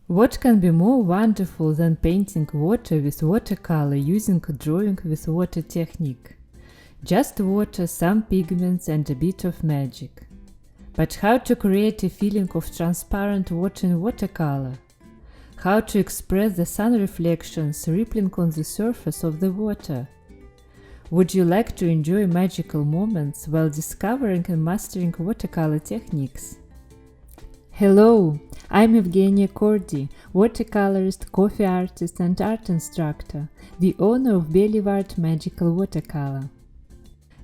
What can be more wonderful than painting water with watercolor using drawing with water technique? Just water, some pigments and a bit of magic. But how to create a feeling of transparent water in watercolor? How to express the sun reflections rippling on the surface of the water? Would you like to enjoy magical moments while discovering and mastering watercolor techniques? Hello, I'm Evgenia Kordi, watercolorist, coffee artist and art instructor, the owner of Boulevard Magical Watercolor.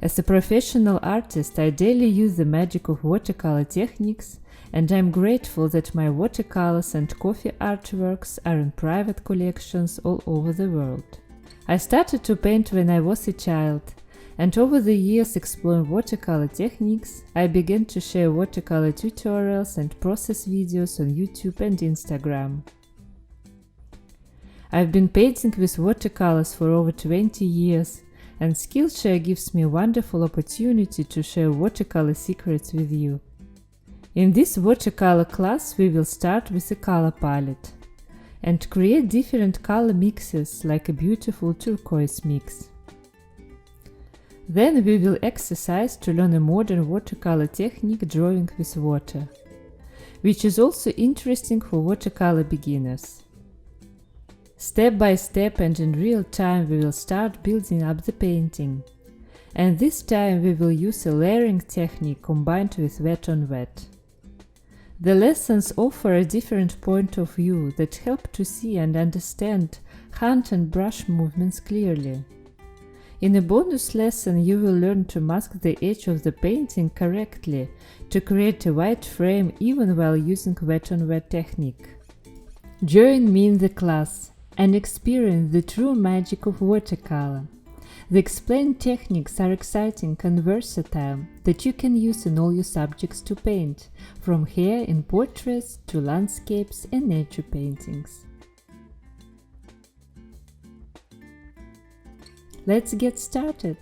As a professional artist, I daily use the magic of watercolor techniques, and I'm grateful that my watercolors and coffee artworks are in private collections all over the world. I started to paint when I was a child, and over the years exploring watercolor techniques, I began to share watercolor tutorials and process videos on YouTube and Instagram. I've been painting with watercolors for over 20 years, and Skillshare gives me a wonderful opportunity to share watercolor secrets with you. In this watercolor class, we will start with a color palette and create different color mixes like a beautiful turquoise mix. Then we will exercise to learn a modern watercolor technique drawing with water, which is also interesting for watercolor beginners. Step by step and in real time we will start building up the painting, and this time we will use a layering technique combined with wet on wet. The lessons offer a different point of view that help to see and understand hand and brush movements clearly. In a bonus lesson, you will learn to mask the edge of the painting correctly to create a white frame even while using wet on wet technique. Join me in the class and experience the true magic of watercolor. The explained techniques are exciting and versatile that you can use in all your subjects to paint, from hair in portraits to landscapes and nature paintings. Let's get started!